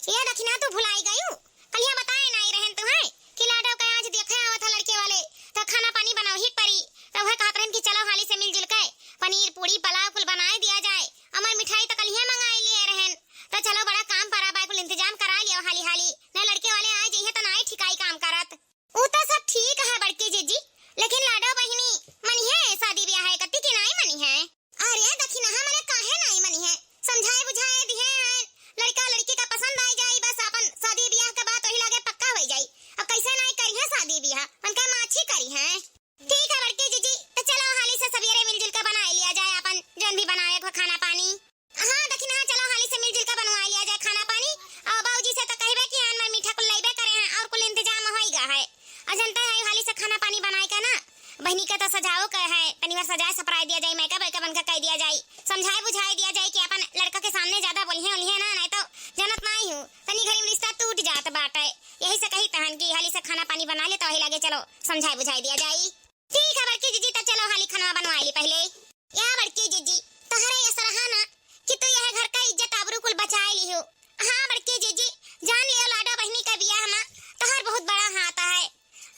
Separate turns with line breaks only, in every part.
ये दखिना तू भुलाई गयू, कलिया बताए नहीं रहन तुम्हें कि लाडो का आज देखा आवत था लड़के वाले तो खाना पानी बनाओ ही परी। तो वह कहत रहन कि चलो हाली से मिलजुल के पनीर पूरी पुलाव कुल बनाए दिया जाए। अमर मिठाई तो कलिया मंगाई लिए रहन, तो चलो बड़ा काम परा बाय कुल इंतजाम करा लियो हाली हाली न लड़के वाले आए जइहे तो नाई ठिकाई काम करत। ऊ तो सब ठीक है बड़की जीजी, लेकिन लाडो बहिनी मनी है शादी ब्याह है कत्ती के नाई मनी है। अरे दखिना हमरे काहे नाई मनी है, समझाए बुझाए दिए हैं लड़का लड़की का पसंद आई जाई, बस अपन शादी ब्याह के बात वही लगे पक्का हो जाई। अब कैसे नहीं करी है शादी ब्याह, उनका माछी करी है। ठीक है बड़की जीजी, तो चलो हाली से सवेरे मिलजुल के बना लिया जाए अपन जन भी बनाए को खाना पानी। हां दखिना चलो हाली से मिलजुल के बनवा लिया जाए खाना पानी। और बाबूजी से तो कहबे कि हन मीठा कुल लइबे करे हैं और कुल इंतजाम होइगा है। अजंता है हाली से खाना पानी बनाए का ना बहनी का तो सजाओ का है, तनिवार सजाए सपराए दिया जाए, मेकअप वेकअप बनकर कह दिया जाए, समझाए बुझाए दिया जाए कि अपन लड़का के सामने ज्यादा बोलिए ओलिए ना, नहीं तो जनत नहीं हूँ तनी घरी में रिश्ता टूट जात बाटे। यही से कही तहन की हाली से खाना पानी बना ले तो वही लगे चलो समझाए बुझाए दिया जाए। ठीक है बड़की जीजी, तो चलो हाली खाना बनवा ली पहले। या बड़की जीजी तोहरे ये सराहना कि तू यह घर का इज्जत आबरू कुल बचाए ली हो। हाँ बड़की जीजी जान लियो लाडो बहनी का बियाह में तोहर बहुत बड़ा हाथ है।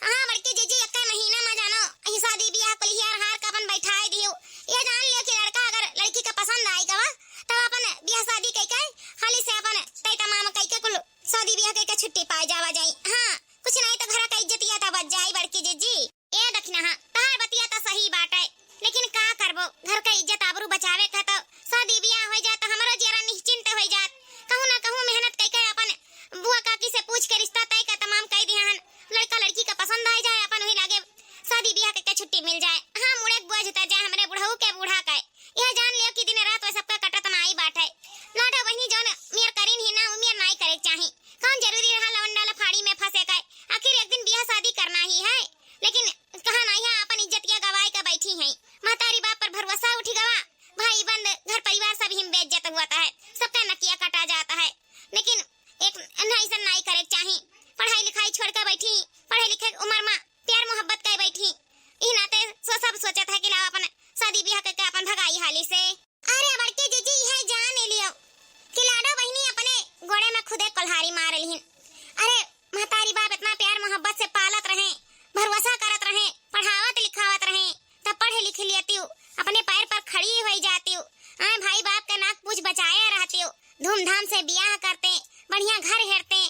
हाँ बड़की जीजी एक महीना में जानो अही शादी ब्याह कुल हियार हार का अपन बैठाए दियो। ये जान लियो कि लड़का अगर लड़की का पसंद आएगा वा तब अपन ब्याह शादी कई के हाली से अपन तय तमाम कई के कुल शादी ब्याह कई के छुट्टी पाए जावा जाई। हाँ कुछ नहीं तो घर का इज्जतिया तो बच जाई बड़की जीजी। ए दखना हां तहार बतिया तो सही बात है, लेकिन का करबो घर का इज्जत आबरू बचावे का तो शादी ब्याह हो जाए तो हमरो जरा निश्चिंत हो जात। कहूं ना कहूं मेहनत कई के अपन बुआ काकी से पूछ के रिश्ता तय का तमाम कई दिहन, लड़का लड़की का पसंद आ जाए अपन वही लागे शादी ब्याह के छुट्टी मिल जाए। हां मुड़े बोझ त जाए हमरे बुढ़ऊ के बूढ़ा का यह जान लियो कि दिन रात वे सबका कटत नाई बात है। लाडो बहनी जौन मियर करीन ही ना उमियर नाई करे चाही, कौन जरूरी रहा लवंडा लफाड़ी में फंसे का, आखिर एक दिन ब्याह शादी करना ही है। लेकिन कहा नहीं है अपन इज्जतिया गवाए का बैठी है, महतारी बाप पर भरोसा उठी गवा, भाई बंद घर परिवार सब ही बेइज्जत हुआ है, सबका नकिया कटा जाता है। लेकिन एक ऐसा नहीं करे चाही, पढ़ाई लिखाई छोड़ कर बैठी, पढ़े लिखे उम्र में प्यार मोहब्बत कर बैठी, ई नाते सब सोचत है कि लाओ अपन शादी ब्याह करके अपन भगाई हाली से। अरे बड़की जीजी है जान लियो कि लाडो बहनी अपने गोड़े में खुदे कोल्हारी मार लिहिन। अरे महतारी बाप इतना प्यार मोहब्बत से पालत रहे, भरोसा करत रहे, पढ़ावत लिखावत रहे, तब पढ़े लिख लियती अपने पैर पर खड़ी हो जाती। भाई बाप का नाक पूछ बचाए रहती, धूमधाम से ब्याह करते, बढ़िया घर हेरते,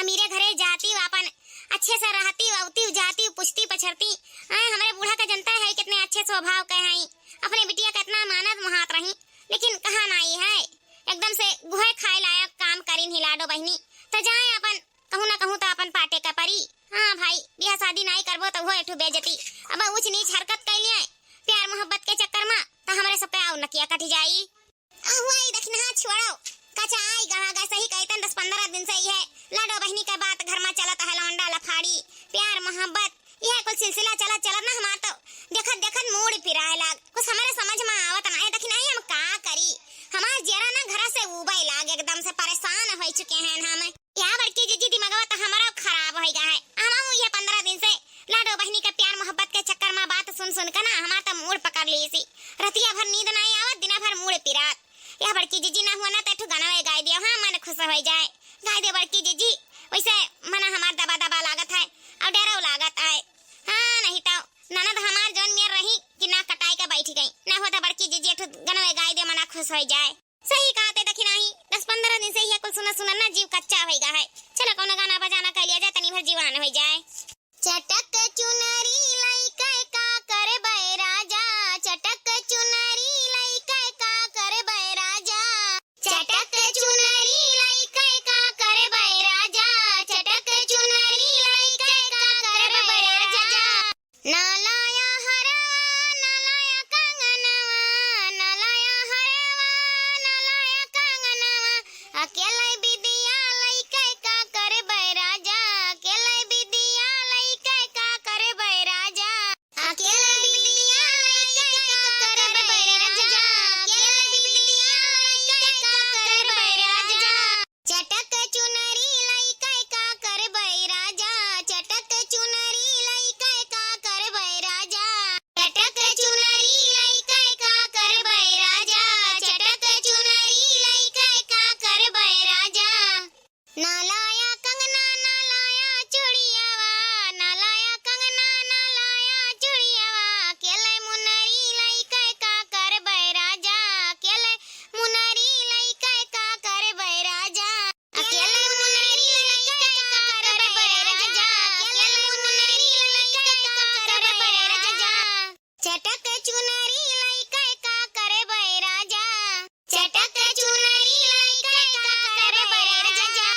अमीरे घरे जाती अपन अच्छे से रहती आवती जाती पुछती पछरती। हमारे बूढ़ा का जनता है कितने अच्छे स्वभाव के हैं, अपने बिटिया का इतना मानत महात रही, लेकिन कहा नहीं है एकदम से गुहे खाए लायक काम करीन ही लाडो बहनी। तो जाए अपन कहूं ना कहूं तो अपन पाटे का परी। हाँ भाई ब्याह शादी नहीं करबो तो वो एठू बेजती, अब ऊंच नीच हरकत कर लिए प्यार मोहब्बत के चक्कर में तो हमारे सब पे आउ नकिया कटी जाई। हुई दखना छोड़ो कचा आई गहा सही कहतन 10-15 दिन से ही है लाडो बहनी का बात घर में चलत है, लौंडा लफाड़ी प्यार मोहब्बत यह कुल सिलसिला चलत ना हमार तो देखत देखत मूड फिराए लाग, कुछ हमारे समझ में आवत नहीं दखना हम का करी। हमार जरा ना घर से उबे लाग एकदम से परेशान हो चुके हैं हम। या बड़की जीजी दिमागवा तो हमारा खराब हो गया है। हम ये 15 दिन से लाडो बहनी का प्यार मोहब्बत के चक्कर में बात सुन सुन कर ना हमारा तो मूड पकड़ ली सी, रतिया भर नींद नहीं आवत, दिना भर मूड पिरात। या बड़की जीजी ना हुआ ना तो गाना गाय दियो, हाँ मन खुश हो जाए गाय दे बड़की जीजी, वैसे मना हमार दबा दबा लागत है और डरो लागत है। हाँ नहीं तो ननद हमार जौन मेर रही कि ना कटाई का बैठी गई ना होता बड़की जीजी गाना गाय दे मना खुश हो जाए। सही कहते दखी नहीं 10-15 दिन से ही कुल सुना सुना ना जीव कच्चा हो गया है। चलो कौन गाना बजाना कर लिया जाए तनी भर जीवान हो जाए। चटक चुनरी लइका का करे बे राजा, चटक चुनरी लइका का करे बे राजा, चटक चुनरी लइका का करे बे राजा, चटक चुनरी लइका का करे बे राजा। ना लाया हरवा ना लाया कंगनवा, ना लाया हरवा ना लाया कंगनवा, अकेला बिदिया लइका का करे बे राजा, अकेला बिदिया लइका का करे बे राजा। ना लाया कंगना ना लाया चूड़ियावा, ना लाया कंगना ना लाया चूड़ियावा, केले मुनरी लइका का करबै राजा, केले मुनरी लइका का करबै राजा, केले मुनरी लइका का करबै राजा, केले मुनरी लइका का करबै राजा, चटक चुनरी लइका का करबै राजा, चटक चुनरी लइका का करबै राजा।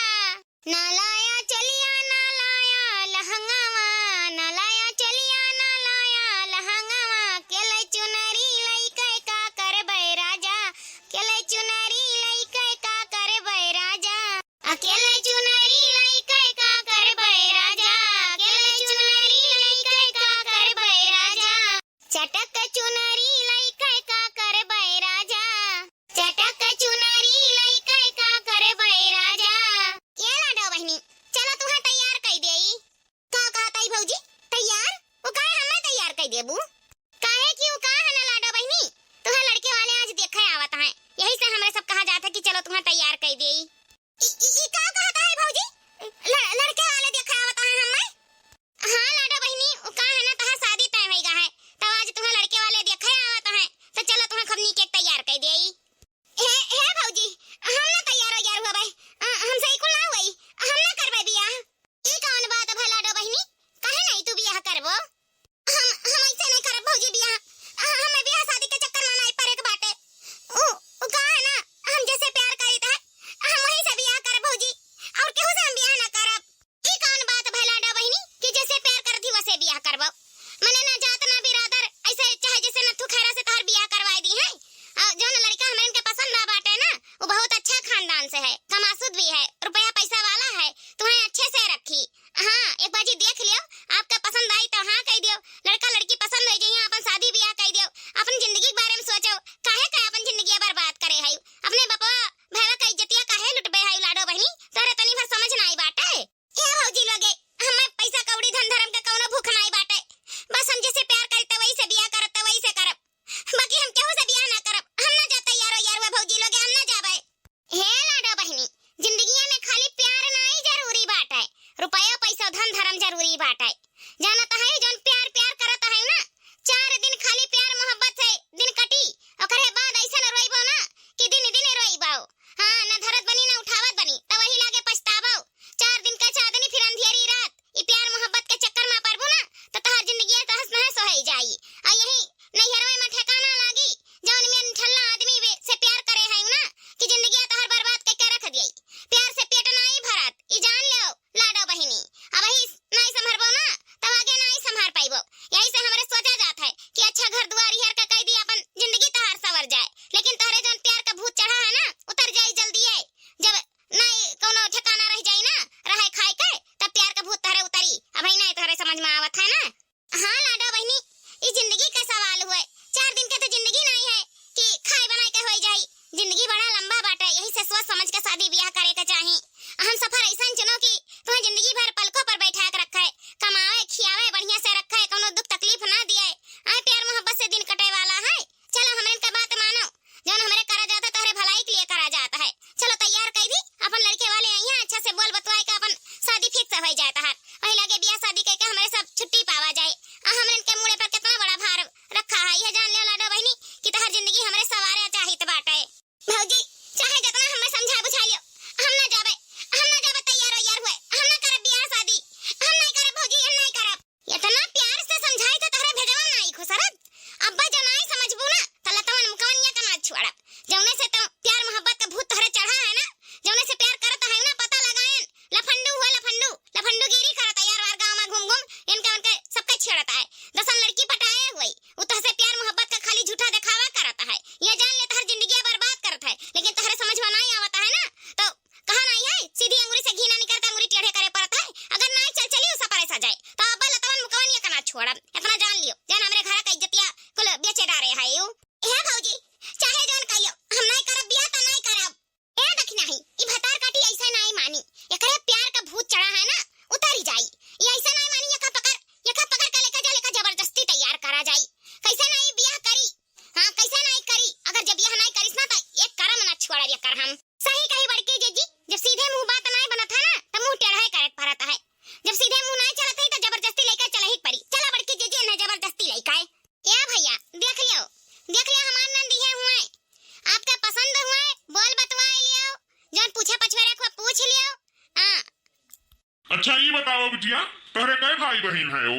अच्छा ये बताओ बिटिया, तोहरे कई भाई बहन है वो?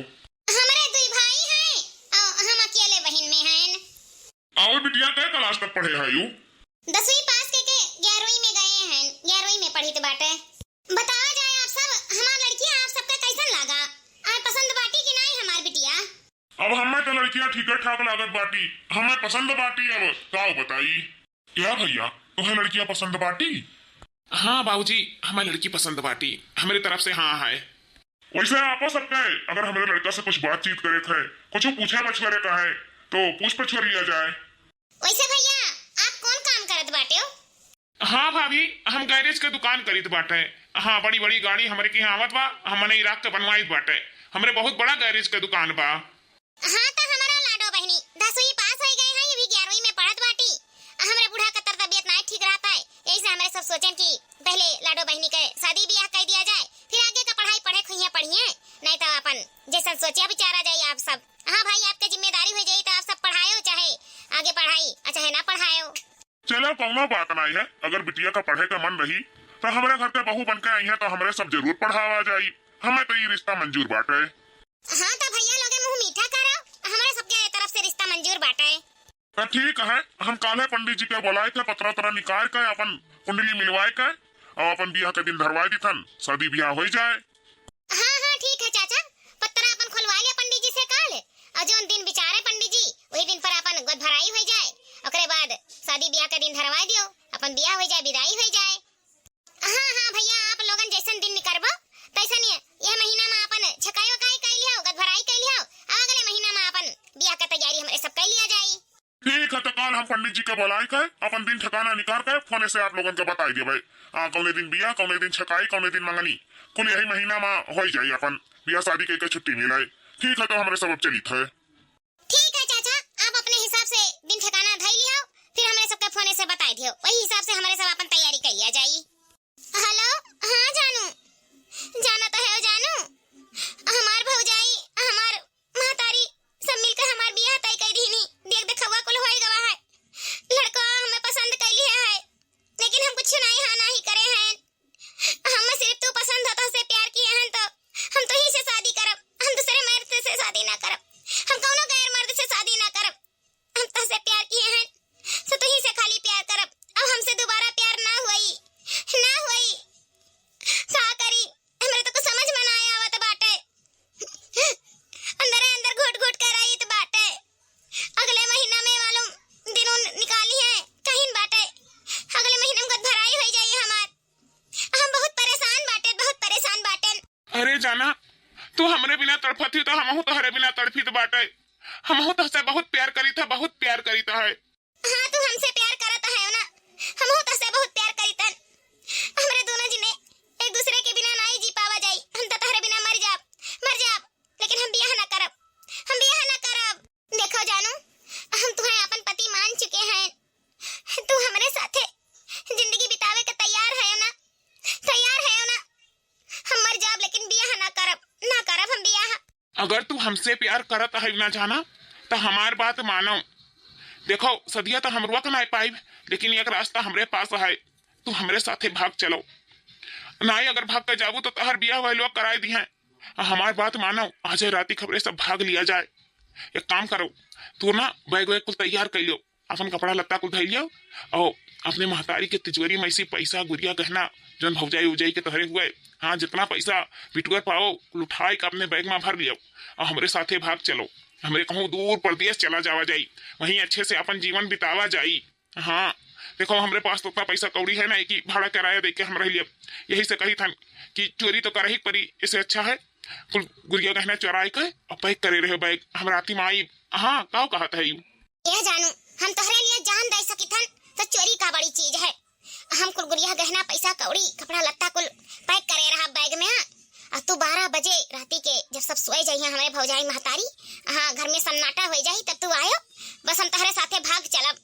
हमारे दुई भाई हैं और हम अकेले बहन में हैं।
और बिटिया कई क्लास तक पढ़े है यू?
10वीं पास के 11वीं में गए हैं, 11वीं में पढ़ी तो बाटे। बतावा जाए आप सब, हमार लड़की आप सबका कैसन लागा? आए पसंद बाटी कि नहीं हमार बिटिया?
अब हमें तो लड़कियां ठीक ठाक लागत बाटी, हमें पसंद बाटी। अब का बताई क्या भैया, तुम्हें लड़कियां पसंद बाटी?
हाँ बाबूजी, हमें लड़की पसंद बाटी, हमारी तरफ से हाँ है।
वैसे आपो सकता है अगर हमारे लड़का से कुछ बातचीत करे है, कुछ पूछे बछड़े का है तो पूछ पछ कर लिया जाए।
वैसे भैया आप कौन काम करत बाटे हो?
हाँ भाभी, हम गैरेज के दुकान करीत बाटे। हाँ, बड़ी बड़ी गाड़ी हमारे के यहाँ आवत बा, हमने इराक के बनवाई बाटे। हमरे बहुत बड़ा गैरेज के दुकान बा।
हाँ तो हमारा लाडो बहनी 10वीं पास हो गए हैं, ये भी 11वीं में पढ़त बाटी। हमारे बूढ़ा का तबीयत नहीं ठीक रहता है, यही से हमारे सब सोचें कि पहले लाडो बहनी के शादी ब्याह कर दिया जाए, फिर आगे का पढ़ाई पढ़े खुइया पढ़िए, नहीं तो अपन जैसा सोचा विचारा जाए आप सब। हाँ भाई, आपकी जिम्मेदारी हो जाए तो आप सब पढ़ाए चाहे आगे पढ़ाई चाहे ना पढ़ाए।
चलो कौनो बात नहीं है, अगर बिटिया का पढ़े का मन रही तो हमारे घर के बहू बन के आई है तो हमारे सब जरूर पढ़ावा जाई। हमें तो ये रिश्ता मंजूर बाटे।
हाँ तो भैया लोगे मुंह मीठा करो, हमारे सबके तरफ से रिश्ता मंजूर बाटे।
तो ठीक है, हम काले पंडित जी के बुलाए के पत्रा तरा निकाल के अपन कुंडली मिलवाए के और अपन ब्याह के दिन धरवाई दी थन, शादी ब्याह हो जाए।
हाँ हाँ ठीक है चाचा, पत्रा अपन खुलवा लिया पंडित जी से काल, और जो दिन बिचारे पंडित जी वही दिन पर अपन गोद भराई हो जाए, ओकरे बाद शादी ब्याह का दिन धरवा दियो, अपन ब्याह हो जाए, विदाई हो जाए। हाँ हाँ भैया, आप लोगन जैसन दिन निकलबो तैसन यह महीना में अपन छकाई वकाई कर लिया, गोद भराई कर लिया, अगले महीना में अपन ब्याह का तैयारी हमारे सब कर लिया जाए।
ठीक है, तो कल हम पंडित जी के बुलाए के अपन दिन ठिकाना निकाल के फोन से आप लोगन के बताई दे भाई। कौने दिन बिया, कौने दिन छकाई, कौने दिन मंगनी, कुल यही महीना में हो जाए अपन बिया शादी के छुट्टी मिले। ठीक है, तो हमारे सब चलित है।
ठीक है चाचा, आप अपने हिसाब से दिन ठिकाना धई लियो, फिर हमारे सबके फोन से बताई दियो, वही हिसाब से हमारे सब अपन तैयारी कर लिया जाए। हेलो, हाँ जानू, जाना तो है जानू, हमार भौजाई हमार महतारी सब मिलकर हमार बियाह तय कर दी नी, देख देखवा कुल होई गवा है, लड़का हमें पसंद कर लिया है, लेकिन हम कुछ नहीं हाँ नहीं करे हैं। हम सिर्फ तू पसंद होता से प्यार किए हैं, तो हम तो ही से शादी करब, हम दूसरे मर्द से शादी ना करब, हम कौनो गैर मर्द से शादी ना करब, हम तो से प्यार किए हैं तो तू ही से खाली प्यार करब। अब हमसे दोबारा प्यार ना हुई का करी, हमरे तो कुछ समझ में ना आवत बाटे, अंदर अंदर घुट घुट कर आई तो बाटे, अगले महीना में मालूम दिनों निकाली है कहीं बाटे, अगले महीने में गोद भराई हो जाई हमार, हम बहुत परेशान बाटे।
अरे जाना, तू हमरे बिना तड़फती तो हमहू तोहरे बिना तड़फी तो बाटे। हमहू तुझसे बहुत प्यार करी था, बहुत प्यार करी था है।
हाँ तू हमसे प्यार करता है ना, हमहू तुझसे बहुत प्यार करीतन, हमरे दोनों जिने एक दूसरे के बिना नहीं जी पावा जाई, हम तो तोहरे बिना मर जाब, लेकिन हम बियाह ना करब। देखो जानू, हम तुम्हें अपन पति मान चुके हैं, तू हमारे साथे जिंदगी बितावे के तैयार है ना? हम मर जाब लेकिन बियाह ना करब हम बियाह।
अगर तू हमसे प्यार करत है ना जाना, तो हमार बात मानो। देखो सदिया तो हमरुआ का नहीं पाई, लेकिन एक रास्ता हमरे पास है, तू हमरे साथे भाग चलो, नहीं अगर भाग कर जाबू तो तहर बियाह वाले कराए दी है। हमार बात मानो, आज राती खबरें सब भाग लिया जाए। एक काम करो, तू ना बैग वैग कुल तैयार कर लियो, अपन कपड़ा लत्ता कुल धै लियो, और अपने महतारी के तिजोरी में ऐसी पैसा गुड़िया गहना जौन भौजाई उजाई के तहरे हुए, हाँ जितना पैसा बिटुआ पाओ उठाई का अपने बैग में भर लियो, और हमरे साथे भाग चलो, हमरे कहूँ दूर प्रदेश चला जावा जाई, वहीं अच्छे से अपन जीवन बितावा जाई। हाँ देखो, हमरे पास तो उतना पैसा कौड़ी है ना कि भाड़ा किराया दे के हम रह लिया, यही से कही था कि चोरी तो कर ही परी, इससे अच्छा है कुल गुड़िया गहना चुराई के और पैक करे रहे बैग, हम राती में आई। हाँ का कहता है
ये जानू, हम तोहरे लिए जान दे सकिथन तो चोरी का बड़ी चीज है, हम कुल गुड़िया गहना पैसा कौड़ी कपड़ा लत्ता कुल पैक करे रहा बैग में, और तू 12 बजे राती के जब सब सोए जाइए हमारे भौजाई महतारी, हाँ घर में सन्नाटा हो जाई तब तू आयो, बस हम तोहरे साथे भाग चलब।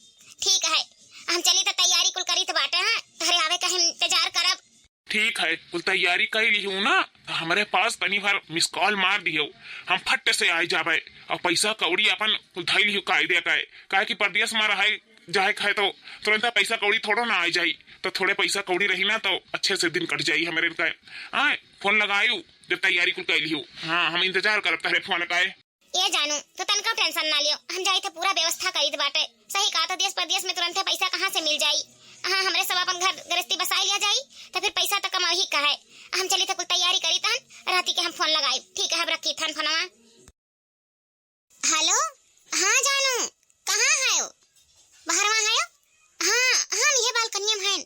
ठीक है, हम चली तो तैयारी कुल करी तो बाटे, हाँ तोहरे आवे का हम इंतजार करब। ठीक
है, कुल तैयारी कर ली हूँ ना, तो हमारे पास तनी भर मिस कॉल मार दियो, हम फट से आ जाबे, और पैसा कौड़ी अपन कुल धैली हूँ कायदे का, काहे कि परदेश में रहे जाए खाए तो तुरंत पैसा कौड़ी थोड़ो ना आ जाई, तो थोड़े पैसा कौड़ी रही ना तो अच्छे से दिन कट जाई हमारे का। हाँ फोन लगायू जब तैयारी कुल कैली हूँ। हाँ हम इंतजार करब तारे फोन का।
ये जानू तो तनका टेंशन ना लियो, हम जाई तो पूरा व्यवस्था करी बाटे। सही कहा, तो देश प्रदेश में तुरंत पैसा कहाँ से मिल जाई। हाँ हमरे सब अपन घर गृहस्थी बसाई लिया जाई तो फिर पैसा तो कमाई ही का है। हम चली तो कुल तैयारी करी तन राती के हम फोन लगाई। ठीक है, अब रखी थन फोनवा। हेलो, हाँ जानू कहाँ है? बाहरवा है? हाँ हम ये बालकनिया में हैं।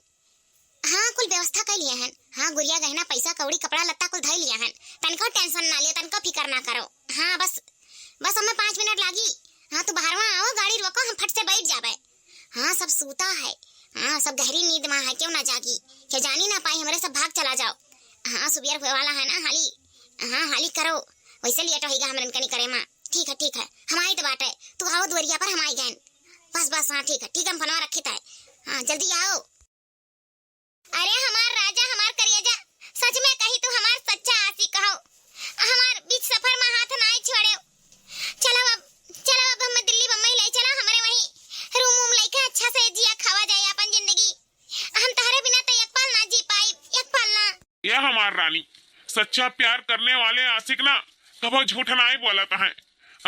हाँ कुल व्यवस्था कर लिया है। हाँ गुड़िया गहना पैसा कौड़ी कपड़ा लत्ता कुल धई लिया है। तनका टेंशन ना लियो, तनका फिकर ना करो। हाँ बस हमें 5 मिनट लागी। हाँ तो बाहरवा आओ, गाड़ी रोको, हम फट से बैठ जाबे। हाँ सब सूता है। हाँ सब गहरी नींद में है, क्यों ना जागी, क्या जानी ना पाई हमारे सब भाग चला जाओ। हाँ सुबियर हुए वाला है ना, हाली हाँ हाली करो, वैसे लेट होगा हमरन कनी करे माँ। ठीक है हमारी तो बात है, तू आओ द्वरिया पर, हम आई गए बस। हाँ ठीक है हम फोनवा रखी था। हाँ जल्दी आओ। अरे हमार राजा, हमार करियाजा, सच में कही तू हमार सच्चा आशिक हो। हमार बीच सफर में हाथ ना छोड़े। चलो अब हम दिल्ली बम्बई ले चलो, हमारे वहीं रूम लेके अच्छा से जिया खावा जाए अपन जिंदगी। हम तुम्हारे बिना तो एक पल ना जी पाई, एक पल ना।
यह हमार रानी, सच्चा प्यार करने वाले आशिक ना कबो झूठ ना ही बोलता है।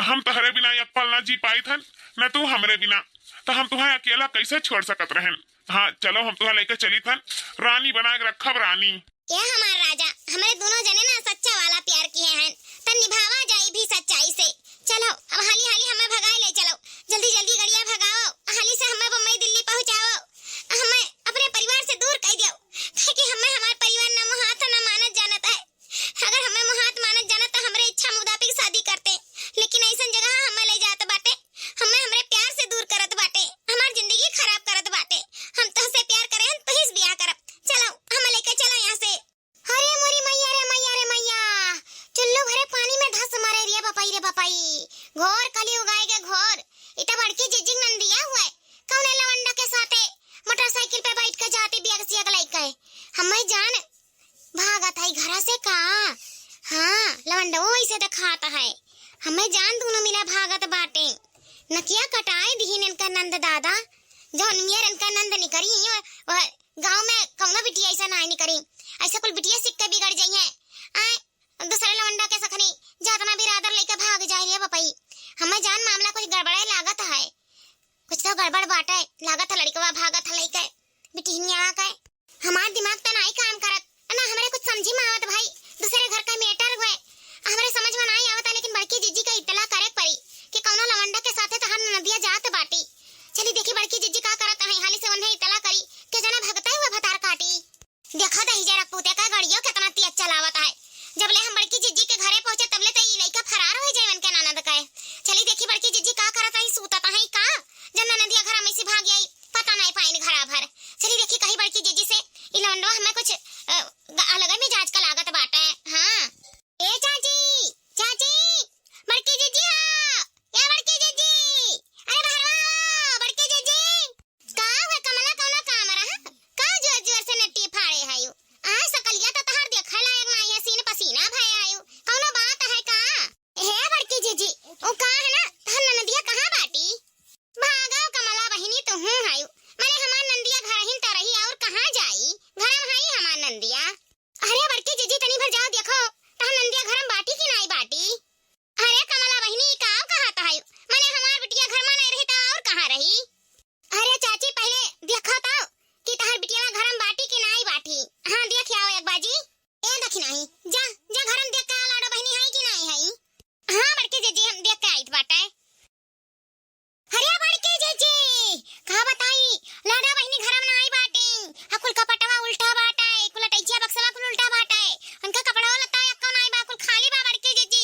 हम तुम्हारे बिना एक पल ना जी पाई थन, न तू हमरे बिना, तो हम तुम्हें अकेला कैसे छोड़ सकत रहन। हाँ चलो हम तुम्हें लेकर चली थन, रानी बना के रखब रानी।
ये हमार राजा, हमारे दोनों जने ना सच्चा वाला प्यार किए हैं, तो निभावा जाए भी सच्चाई से। चलो अब हाली हमें भगाए ले चलो, जल्दी गड़िया भगाओ, हाली से हमें बम्बई दिल्ली पहुंचाओ। हमें अपने परिवार से दूर कर दो, कि हमें हमारे परिवार न मोहात न मानत जानत है। अगर हमें मोहात मानत जानत तो हमरे इच्छा मुताबिक शादी करते, लेकिन ऐसा जगह हमें ले जात बाटे, हमें हमरे प्यार से दूर करत बाटे, हमार जिंदगी खराब करत बाटे। हम तो से प्यार करे हम तो ही ब्याह करब। चलो हमें लेके चलो यहाँ से। अरे मोरी मैया रे मैया, चुल्लू भरे पानी में धस मारे रे बापाई, घोर कली उगाए के घोर। इतना बड़की जिजिंग नंदिया हुआ है, कौन लवंडा के साथे मोटरसाइकिल पे बैठ के जाती बियगसिया के लाइक है। हमें जान भागत है घर से का। हाँ लवंडा वो ऐसे दिखाता है, हमें जान दोनों मिला भागत बाटे। नकिया कटाए दीन इनका नंद दादा, जो नियर इनका नंद निकरी वह गांव में कौनो बिटिया ऐसा ना निकरी। ऐसा कुल बिटिया सिक्के के बिगड़ जाई है। आए दूसरे लवंडा के सखनी जातना बिरादर लेके भाग जाए रे बपई। हमें जान मामला कुछ गड़बड़े लागत है, कुछ तो गड़बड़ बाटे लागत है। लड़कवा भागत है लेके बिटिया का। हमार दिमाग तो नहीं काम करत ना, हमरे कुछ समझी में आवत भाई। दूसरे घर का मैटर हुए हमरे समझ में नहीं आवत, लेकिन बड़की जीजी का इत्तला करे पड़ी कि कौनो लवंडा के साथे तहर नदिया जात बाटी। चली देखी बड़की जीजी का करत है, हाली से उन्हें इत्तला करी के जना भगता हुए भतार काटी। देखा दही जरा पूते का गाड़ियों कितना तेज चलावत है। जबले हम बड़की जीजी के घरे पहुंचे तबले तो ई लइका फरार हो जाए उनके ननद का। चली देखी बड़की जीजी का करत है, सूतत है का जब नदिया घर में से भाग आई, पता नहीं पाइन घरा भर। चली देखी कही बड़की जीजी से ई लवंडवा हमें कुछ अलग ही मिजाज का लागत बाटे। हाँ ए चाची बड़की जीजी, हाँ या बड़की जीजी, अरे बाहर बड़की जीजी। का हुए कमला कौना काम रहा का जोर से नट्टी फाड़े हायो। आ सकलिया तो तहर देखा लायक नहीं है, सीन पसीना भय आयो, कौनो बात है का? हे बड़की जीजी ओ का है ना तहर ननदिया कहां बाटी? भागाओ कमला बहिनी तो हूं हायो, माने हमार नंदिया घर हिन त रही और कहां जाई, घर में है हमार नंदिया। अरे बड़की जीजी तनी भर जाओ देखो तहर नंदिया घर में बाटी कि नहीं बाटी। अरे कमला बहिनी काओ कहां त हायो, माने हमार बिटिया घर में नहीं रही त और कहां रही। अरे चाची पहले देखो तो कि तहर बिटिया घर में बाटी कि नहीं बाटी। हां देख आओ एक बाजी, ए देखी नहीं जा घर में देख के आ लाडो बहिनी है कि नहीं है। हां बड़की जीजी हम देख के आइत बाटे। अरे बड़की जीजी का बताई लाडो बहिनी घर में नहीं बाटी, हकुल कपटवा उल्टा बाटा है, कुल टैचिया बक्सवा कुल उल्टा बाटा है, उनका कपड़ा लता है को नहीं बा, कुल खाली बा बड़की जीजी।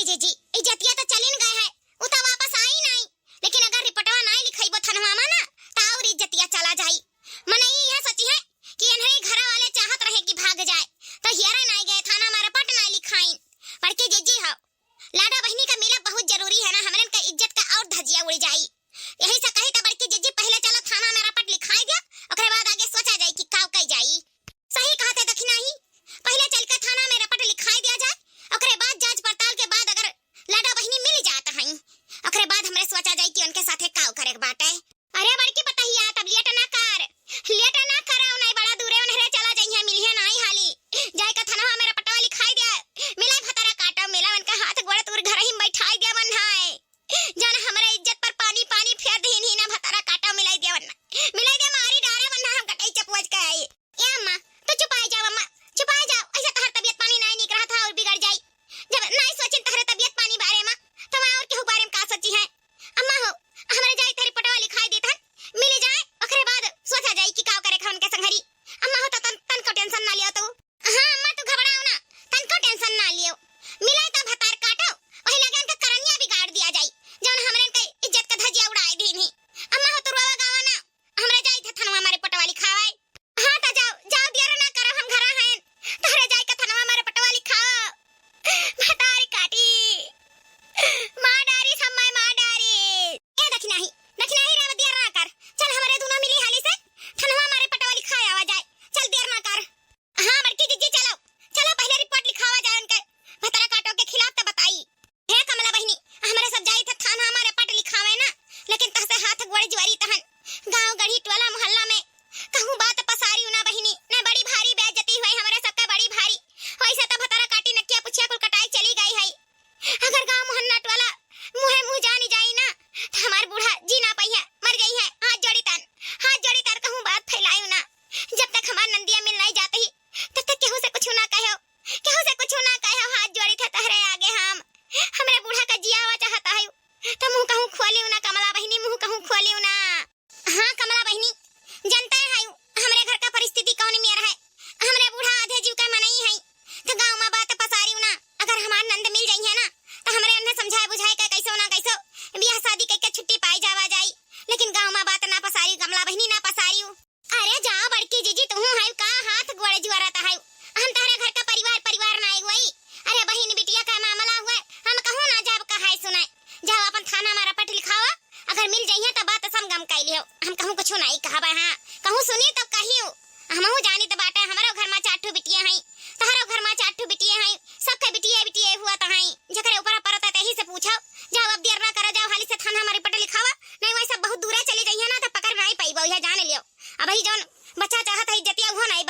जीजी इज्जतिया तो चलिन गए है, उ तो वापस आई नहीं, लेकिन अगर रिपोर्टवा नहीं लिखाइबो थनवा में ना तो और इज्जतिया चला जाई। मने यह सची है कि इन्हरे घर वाले चाहत रहे कि भाग जाए तो हियरा नहीं गए, थाना में रिपोर्ट नहीं लिखाइन। बड़की जीजी हो, लाडा बहनी का मिला बहुत जरूरी है ना, हमरन का इज्जत का और धजिया उड़ जाई। यही से कही तो बड़की जीजी पहले चलो थाना में रिपोर्ट लिखाई दिया, ओकरे बाद आगे सोचा जाए कि काव कई जाई। सही कहते दखिना ही, पहले चल के थाना में रिपोर्ट लिखाई दिया जाए, ओकरे बाद जांच पड़ताल के बाद अगर लाडा बहनी मिल जात हई, ओकरे बाद हमरे सोचा जाए कि उनके साथे काव करे के बाटे। अरे बड़की बताइया तब लेट ना कर, लेट ना कराओ, नहीं बड़ा दूरे उन्हरे चला जाइए, मिलिए नहीं हाली जाए का थाना में रिपोर्टवा लिखाई दिया, मिला भतरा काटा मिला उनका हाथ गोड़ तोर घर ही बैठाई दिया मन है, जान हमरे इज्जत पर पानी पानी फेर देहिन ही ना, भतरा काटा मिलाई दिया वरना मिलाई दिया मारी डारे वरना हम कटाई चपवज के आई। ए अम्मा तो चुपाई जाओ, अम्मा चुपाई जाओ, ऐसे तहर तबीयत पानी नहीं निक रहा था और बिगड़ जाई। जब नहीं सोचिन तहरे तबीयत पानी बारे में तो मैं और केहू बारे में का सोची है। अम्मा हो हमरे जाई तेरी पटवा लिखाई देथन, मिल जाए ओकरे बाद सोचा जाई कि काव करे खा उनके संगरी। अम्मा हो तो तन को टेंशन ना लियो तू। हां अम्मा तू घबराओ ना, तन को टेंशन ना लियो, मिलाई तो भतार काटो वही लगे उनका करनिया बिगाड़ दिया जाई, जौन हमरे के इज्जत का धजिया उड़ाई देनी। अम्मा हो तो रोवा गावा ना, हमरे जाई थे थनवा हमारे पटवा लिखावाई। हां तो जाओ जाओ देर ना करो, हम घरा हैं तोहरे जाई का थनवा हमारे पटवा लिखाओ। भतार काटी मां डारी समय मां डारी। ए दखिना ही रे देर ना कर, चल हमरे दोनों मिली हाली से थनवा हमारे पटवा लिखाए आवा जाए, चल देर ना कर। हां बड़की जीजी चलो चलो पहले रिपोर्ट लिखावा जाए उनके भतरा काटो के खिलाफ तो बताई। हे कमला बहनी हमरे सब जाई थे थाना हमारे पट लिखावे ना, लेकिन तहसे हाथ गोड़ ज्वारी तहन गांव गढ़ी टोला मोहल्ला में कहूं बात पसारी ना बहनी, ना बड़ी भारी बेइज्जती हुई हमरे सबका बड़ी भारी, वैसे तो भतरा काटी नकिया पुछिया कुल कटाई चली गई है। अगर गांव मोहल्ला टोला मुहे मुंह जानी जाई ना तो हमार बूढ़ा जी ना पाई है, मर गई है। हाथ जोड़ी तार कहूं बात फैलायू ना, जब तक हमार नंदिया मिल नहीं जाती तब तक केहू से कुछ ना कहो, केहू से कुछ ना कहो, हाथ जोड़ी था तहरे आगे हम हमरे बूढ़ा का जियावा चाहता है तो मुंह कहूं खोलियो ना कमला बहनी, मुंह कहूं खोलियो ना। हां कमला बहनी जनता है हमरे घर का परिस्थिति कौन मेरा है, हमरे बूढ़ा आधे जीव का मनई है तो गांव में बात पसारियो ना, अगर हमार नंद मिल जाई है ना तो हमरे उन्हें समझाए बुझाए के कैसो ना कैसो बियाह शादी के छुट्टी पाई जावा जाई, लेकिन गांव में बात ना पसारी कमला बहनी ना पसारियो। अरे जाओ बड़की जीजी तू है का हाथ गोड़ जुआरता है, हम तारे घर का परिवार ना आई हुई। अरे बहन बिटिया का मामला हुआ, हम कहूं ना जब कहाई सुनाए, जाओ अपन थाना में रिपोर्ट लिखावा, अगर मिल जाइए तो बात सब गम काई लियो, हम कहूं कुछ नहीं कहबा। हां कहूं सुनी तो कहियो, हमहु जानी तो बाटे हमारो घर में 4 बिटिया हैं, तहरो घर में 4 बिटिया हैं, सबके बिटिया हुआ तो हैं, जकरे ऊपर परत है तही से पूछो। जाओ अब देर ना करो, जाओ हाली से थाना में रिपोर्ट लिखावा, नहीं वैसे बहुत दूर चली जाइए ना तो पकड़ नहीं पाइबो, यह जान लियो। अब ही जौन बच्चा चाहत है जतिया वो नहीं